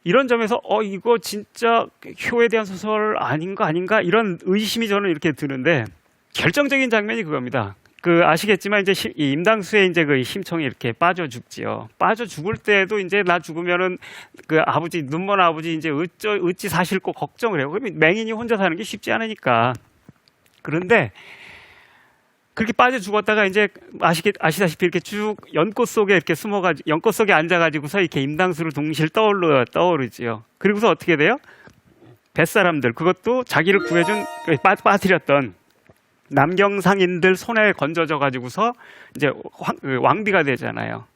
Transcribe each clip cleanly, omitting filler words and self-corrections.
이런 점에서 이거 진짜 효에 대한 소설 아닌가 이런 의심이 저는 이렇게 드는데, 결정적인 장면이 그겁니다. 아시겠지만 이제 이 임당수의 이제 그 심청이 이렇게 빠져 죽지요. 빠져 죽을 때도 이제 나 죽으면은 그 아버지, 눈먼 아버지 이제 어찌 사실 꼭 걱정을 해요. 그러면 맹인이 혼자 사는 게 쉽지 않으니까. 그런데 그렇게 빠져 죽었다가 이제 아시다시피 이렇게 쭉 연꽃 속에 이렇게 숨어가지고, 연꽃 속에 앉아가지고서 이렇게 임당수를 동실 떠오르지요. 그리고서 어떻게 돼요? 뱃사람들, 그것도 자기를 구해준, 빠뜨렸던 남경상인들 손에 건져져 가지고서 이제 왕비가 되잖아요.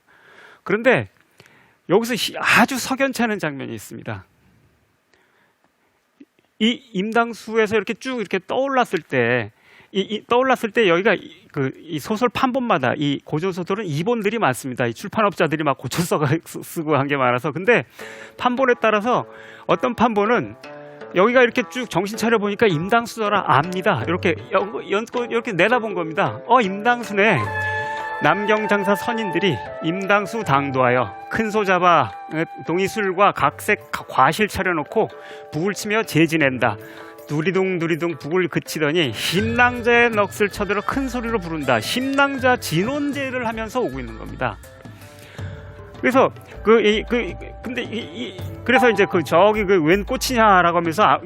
그런데 여기서 아주 석연치 않은 장면이 있습니다. 이 임당수에서 이렇게 쭉 이렇게 떠올랐을 때, 여기가 이 소설 판본마다 이 고전소설은 이본들이 많습니다. 이 출판업자들이 막 고쳐 쓰고 한 게 많아서. 근데 판본에 따라서 어떤 판본은 여기가 이렇게 쭉 정신 차려 보니까 임당수더라 압니다. 이렇게 이렇게 내다본 겁니다. 임당수네. 남경장사 선인들이 임당수 당도하여 큰소 잡아 동이술과 각색 과실 차려놓고 북을 치며 재지낸다. 두리둥 북을 그치더니 심낭자의 넋을 쳐들어 큰 소리로 부른다. 심낭자 진원제를 하면서 오고 있는 겁니다. 그래서 그래서 이제 저기 웬 꽃이냐라고 하면서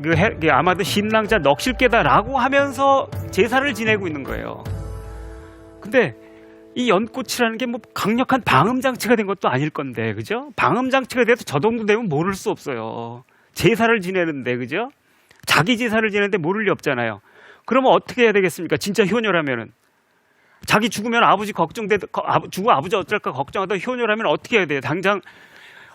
아마도 심낭자 넋일게다라고 하면서 제사를 지내고 있는 거예요. 근데 이 연꽃이라는 게 뭐 강력한 방음 장치가 된 것도 아닐 건데, 그죠? 방음 장치가 돼서 저 정도 되면 모를 수 없어요. 제사를 지내는데, 그죠? 자기 제사를 지내는데 모를 리 없잖아요. 그러면 어떻게 해야 되겠습니까? 진짜 효녀라면은. 자기 죽으면 아버지 죽으면 아버지 어쩔까 걱정하다 효녀라면 어떻게 해야 돼요? 당장,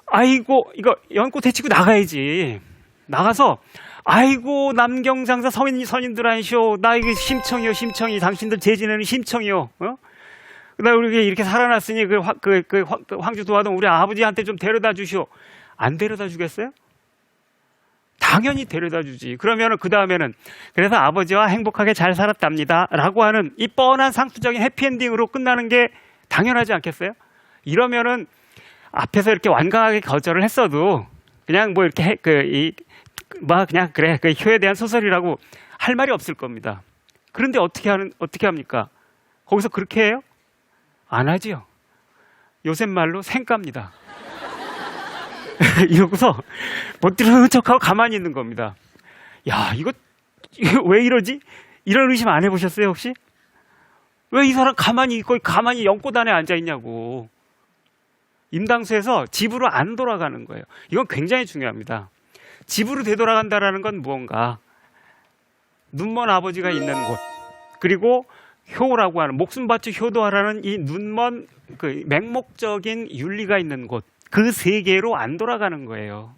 아이고, 이거 연꽃 해치고 나가야지. 나가서, 아이고, 남경장사 선인들 아니쇼. 나 이게 심청이. 당신들 재지내는 심청이요. 나 우리 이렇게 살아났으니 황주 도하던 우리 아버지한테 좀 데려다 주시오. 안 데려다 주겠어요? 당연히 데려다 주지. 그러면 그 다음에는 그래서 아버지와 행복하게 잘 살았답니다 라고 하는 이 뻔한 상투적인 해피엔딩으로 끝나는 게 당연하지 않겠어요? 이러면은 앞에서 이렇게 완강하게 거절을 했어도 그냥 뭐 이렇게 그냥 그래 그 효에 대한 소설이라고 할 말이 없을 겁니다. 그런데 어떻게 합니까? 거기서 그렇게 해요? 안 하지요. 요새 말로 생까입니다. 이러고서 멋들은 척하고 가만히 있는 겁니다. 야, 이거 왜 이러지? 이런 의심 안 해보셨어요, 혹시? 왜 이 사람 가만히 있고 가만히 연꽃 안에 앉아 있냐고. 임당수에서 집으로 안 돌아가는 거예요. 이건 굉장히 중요합니다. 집으로 되돌아간다라는 건 무언가 눈먼 아버지가 있는 곳, 그리고 효라고 하는 목숨 바쳐 효도하라는 이 눈먼 맹목적인 윤리가 있는 곳, 그 세계로 안 돌아가는 거예요.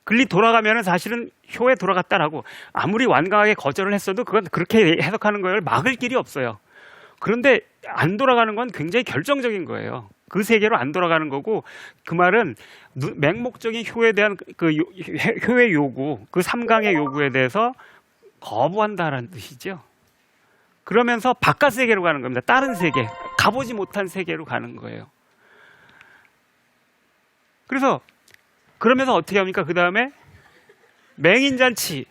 글리 돌아가면은 사실은 효에 돌아갔다라고 아무리 완강하게 거절을 했어도 그건 그렇게 해석하는 걸 막을 길이 없어요. 그런데 안 돌아가는 건 굉장히 결정적인 거예요. 그 세계로 안 돌아가는 거고, 그 말은 맹목적인 효에 대한 효의 요구, 그 삼강의 요구에 대해서 거부한다라는 뜻이죠. 그러면서 바깥 세계로 가는 겁니다. 다른 세계, 가보지 못한 세계로 가는 거예요. 그러면서 어떻게 합니까? 그 다음에 맹인잔치.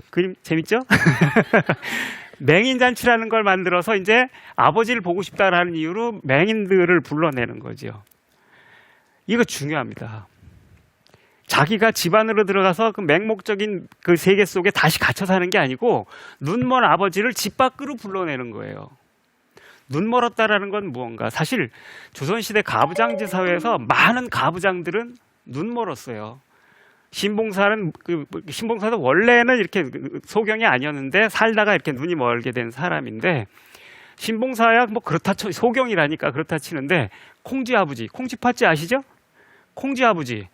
그림 재밌죠? 맹인잔치라는 걸 만들어서 이제 아버지를 보고 싶다라는 이유로 맹인들을 불러내는 거죠. 이거 중요합니다. 자기가 집 안으로 들어가서 그 맹목적인 그 세계 속에 다시 갇혀 사는 게 아니고 눈먼 아버지를 집 밖으로 불러내는 거예요. 눈멀었다라는 건 무언가, 사실 조선시대 가부장제 사회에서 많은 가부장들은 눈멀었어요. 신봉사도 원래는 이렇게 소경이 아니었는데 살다가 이렇게 눈이 멀게 된 사람인데, 신봉사야 뭐 그렇다 소경이라니까 그렇다 치는데, 콩쥐파찌 아시죠? 콩쥐아버지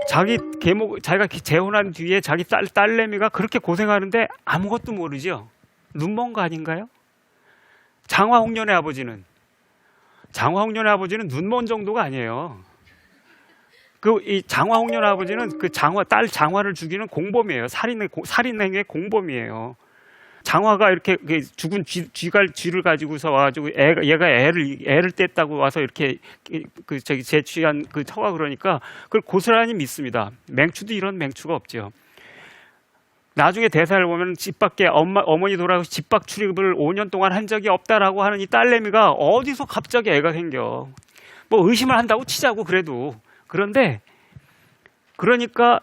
자기가 재혼한 뒤에 자기 딸내미가 그렇게 고생하는데 아무것도 모르죠. 눈먼 거 아닌가요? 장화홍련의 아버지는 눈먼 정도가 아니에요. 이 장화홍련 아버지는 딸 장화를 죽이는 공범이에요. 살인행위의 공범이에요. 장화가 이렇게 죽은 쥐를 가지고서 와가지고 얘가 애를 뗐다고 와서 이렇게 제취한 그 처가 그러니까 그걸 고스란히 믿습니다. 맹추도 이런 맹추가 없죠. 나중에 대사를 보면 집 밖에 어머니 돌아가서 집 밖 출입을 5년 동안 한 적이 없다라고 하는 이 딸내미가 어디서 갑자기 애가 생겨. 뭐 의심을 한다고 치자고 그래도. 그런데 그러니까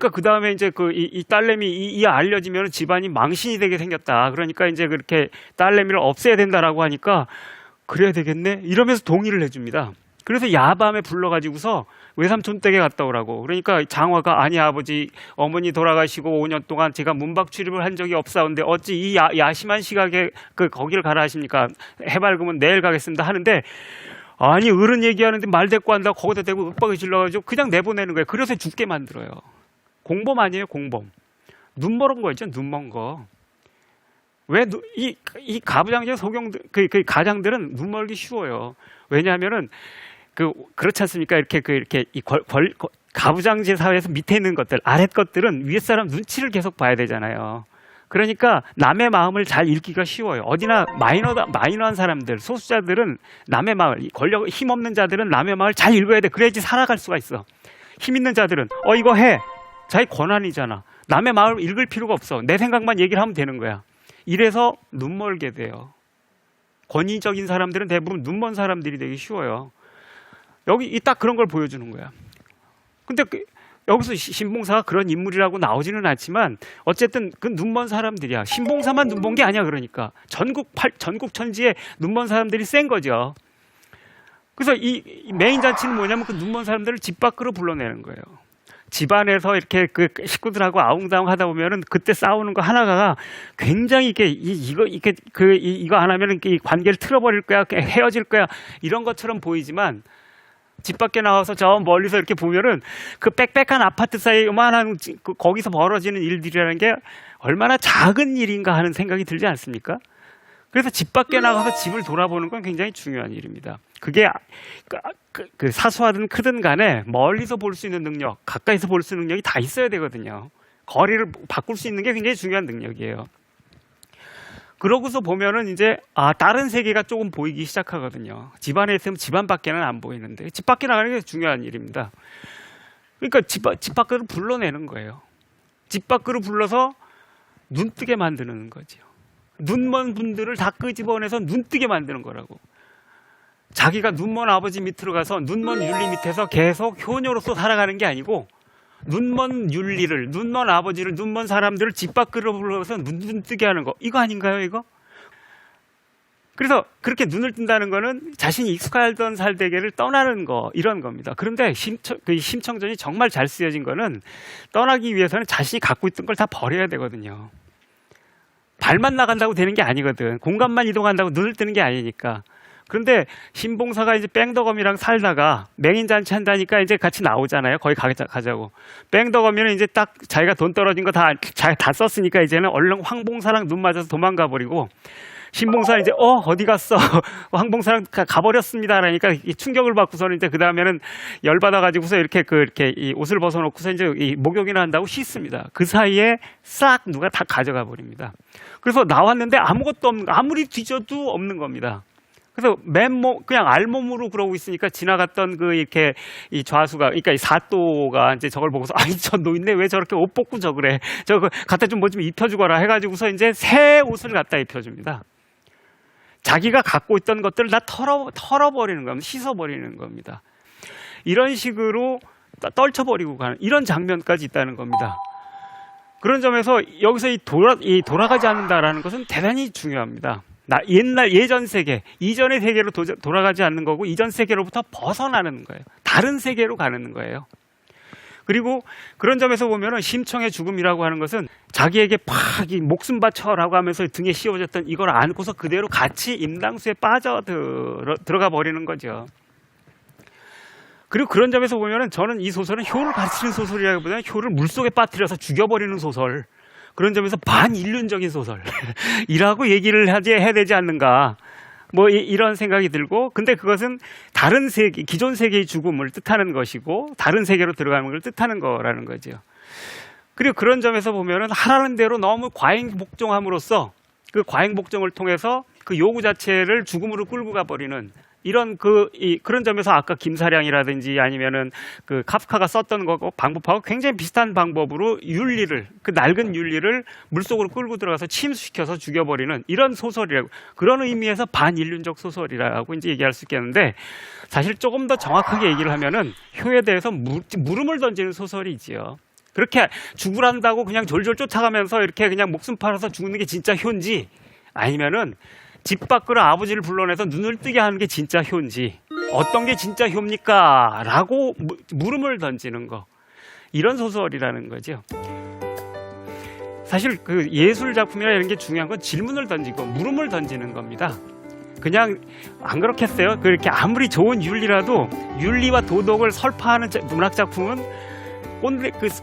그 다음에 이제 이 딸내미 이 알려지면 집안이 망신이 되게 생겼다. 그러니까 이제 그렇게 딸내미를 없애야 된다라고 하니까 그래야 되겠네 이러면서 동의를 해줍니다. 그래서 야밤에 불러가지고서 외삼촌 댁에 갔다 오라고. 그러니까 장화가 아니 아버지 어머니 돌아가시고 5년 동안 제가 문밖 출입을 한 적이 없사온데 어찌 이 야심한 시각에 거기를 가라 하십니까? 해맑으면 내일 가겠습니다 하는데 아니 어른 얘기하는데 말 대꾸 한다고 거기다 대고 윽박을 질러가지고 그냥 내보내는 거예요. 그래서 죽게 만들어요. 공범 아니에요, 공범. 눈먼 거 있죠, 눈먼 거. 왜 이 가부장제 소경들 그 가장들은 눈멀기 쉬워요. 왜냐하면은 그렇지 않습니까? 이렇게 가부장제 사회에서 밑에 있는 것들, 아랫 것들은 위에 사람 눈치를 계속 봐야 되잖아요. 그러니까 남의 마음을 잘 읽기가 쉬워요. 어디나 마이너한 사람들, 소수자들은 남의 마음을, 힘 없는 자들은 남의 마음을 잘 읽어야 돼. 그래야지 살아갈 수가 있어. 힘 있는 자들은 이거 해. 자기 권한이잖아. 남의 마음을 읽을 필요가 없어. 내 생각만 얘기를 하면 되는 거야. 이래서 눈멀게 돼요. 권위적인 사람들은 대부분 눈먼 사람들이 되기 쉬워요. 여기 딱 그런 걸 보여주는 거야. 근데 여기서 신봉사가 그런 인물이라고 나오지는 않지만 어쨌든 그 눈먼 사람들이야. 신봉사만 눈먼 게 아니야. 그러니까 전국 천지에 눈먼 사람들이 센 거죠. 그래서 이 메인 잔치는 뭐냐면 그 눈먼 사람들을 집 밖으로 불러내는 거예요. 집안에서 이렇게 그 식구들하고 아웅다웅 하다 보면은 그때 싸우는 거 하나가 굉장히 이거 안 하면은 이 관계를 틀어버릴 거야, 헤어질 거야 이런 것처럼 보이지만 집 밖에 나와서 저 멀리서 이렇게 보면은 그 빽빽한 아파트 사이에 요만한 거기서 벌어지는 일들이라는 게 얼마나 작은 일인가 하는 생각이 들지 않습니까? 그래서 집 밖에 나가서 집을 돌아보는 건 굉장히 중요한 일입니다. 그게 그 사소하든 크든 간에 멀리서 볼 수 있는 능력, 가까이서 볼 수 있는 능력이 다 있어야 되거든요. 거리를 바꿀 수 있는 게 굉장히 중요한 능력이에요. 그러고서 보면은 이제 다른 세계가 조금 보이기 시작하거든요. 집안에 있으면 집안 밖에는 안 보이는데 집 밖에 나가는 게 중요한 일입니다. 그러니까 집 밖으로 불러내는 거예요. 집 밖으로 불러서 눈뜨게 만드는 거죠. 눈먼 분들을 다 끄집어내서 눈뜨게 만드는 거라고. 자기가 눈먼 아버지 밑으로 가서 눈먼 윤리 밑에서 계속 효녀로서 살아가는 게 아니고 눈먼 윤리를, 눈먼 아버지를, 눈먼 사람들을 집 밖으로 불러서 눈뜨게 하는 거. 이거 아닌가요, 이거? 그래서 그렇게 눈을 뜬다는 거는 자신이 익숙하던 살대계를 떠나는 거, 이런 겁니다. 그런데 심청전이 정말 잘 쓰여진 거는 떠나기 위해서는 자신이 갖고 있던 걸 다 버려야 되거든요. 발만 나간다고 되는 게 아니거든. 공간만 이동한다고 눈을 뜨는 게 아니니까. 그런데 신봉사가 이제 뺑덕엄이랑 살다가 맹인잔치 한다니까 이제 같이 나오잖아요. 거기 가자고. 뺑덕엄이는 이제 딱 자기가 돈 떨어진 거 다 썼으니까 이제는 얼른 황봉사랑 눈 맞아서 도망가 버리고 신봉사는 이제 어디 갔어? 황봉사랑 가버렸습니다. 그러니까 충격을 받고서는 이제 그 다음에는 열받아 가지고서 이렇게 이 옷을 벗어놓고서 이제 이 목욕이나 한다고 씻습니다. 그 사이에 싹 누가 다 가져가 버립니다. 그래서 나왔는데 아무것도 없는, 아무리 뒤져도 없는 겁니다. 그래서 그냥 알몸으로 그러고 있으니까 지나갔던 이렇게 이 좌수가, 그러니까 이 사또가 이제 저걸 보고서 저 노인네 왜 저렇게 옷 벗고 저그래? 저거 갖다 좀 뭐 좀 입혀주거라 해가지고서 이제 새 옷을 갖다 입혀줍니다. 자기가 갖고 있던 것들을 다 털어버리는 겁니다. 씻어버리는 겁니다. 이런 식으로 떨쳐버리고 가는 이런 장면까지 있다는 겁니다. 그런 점에서 여기서 돌아가지 않는다라는 것은 대단히 중요합니다. 예전 세계, 이전의 세계로 돌아가지 않는 거고 이전 세계로부터 벗어나는 거예요. 다른 세계로 가는 거예요. 그리고 그런 점에서 보면은 심청의 죽음이라고 하는 것은 자기에게 팍 목숨 바쳐라고 하면서 등에 씌워졌던 이걸 안고서 그대로 같이 임당수에 빠져 들어가 버리는 거죠. 그리고 그런 점에서 보면은 저는 이 소설은 효를 가르치는 소설이라기보다는 효를 물속에 빠뜨려서 죽여버리는 소설, 그런 점에서 반인륜적인 소설이라고 얘기를 해야 되지 않는가, 뭐 이런 생각이 들고, 근데 그것은 다른 세계, 기존 세계의 죽음을 뜻하는 것이고 다른 세계로 들어가는 걸 뜻하는 거라는 거죠. 그리고 그런 점에서 보면은 하라는 대로 너무 과잉복종함으로써 그 과잉복종을 통해서 그 요구 자체를 죽음으로 끌고 가버리는 이런 그런 점에서 아까 김사량이라든지 아니면은 그 카프카가 썼던 거 방법하고 굉장히 비슷한 방법으로 윤리를, 그 낡은 윤리를 물속으로 끌고 들어가서 침수시켜서 죽여버리는 이런 소설이라고, 그런 의미에서 반인륜적 소설이라고 이제 얘기할 수 있겠는데, 사실 조금 더 정확하게 얘기를 하면은 효에 대해서 물음을 던지는 소설이지요. 그렇게 죽으란다고 그냥 졸졸 쫓아가면서 이렇게 그냥 목숨 팔아서 죽는 게 진짜 효인지, 아니면은 집 밖으로 아버지를 불러내서 눈을 뜨게 하는 게 진짜 효인지, 어떤 게 진짜 효입니까? 라고 물음을 던지는 거, 이런 소설이라는 거죠. 사실 그 예술 작품이나 이런 게 중요한 건 질문을 던지고 물음을 던지는 겁니다. 그냥 안 그렇겠어요? 그렇게 아무리 좋은 윤리라도 윤리와 도덕을 설파하는 문학 작품은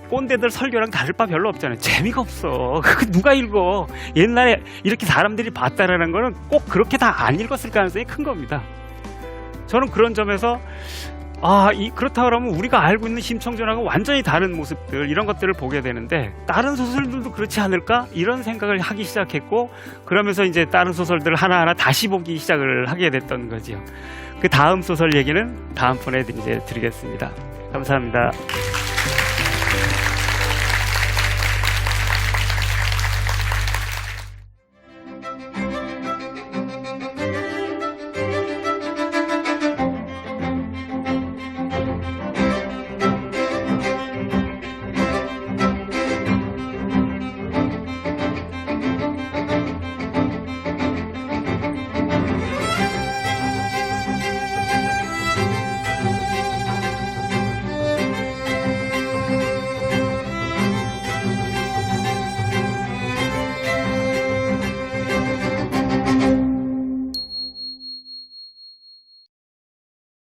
꼰대들 설교랑 다를 바 별로 없잖아요. 재미가 없어. 그 누가 읽어? 옛날에 이렇게 사람들이 봤다라는 거는 꼭 그렇게 다 안 읽었을 가능성이 큰 겁니다. 저는 그런 점에서 그렇다 그러면 우리가 알고 있는 심청전하고 완전히 다른 모습들, 이런 것들을 보게 되는데, 다른 소설들도 그렇지 않을까? 이런 생각을 하기 시작했고, 그러면서 이제 다른 소설들을 하나하나 다시 보기 시작을 하게 됐던 거죠. 그 다음 소설 얘기는 다음번에 이제 드리겠습니다. 감사합니다.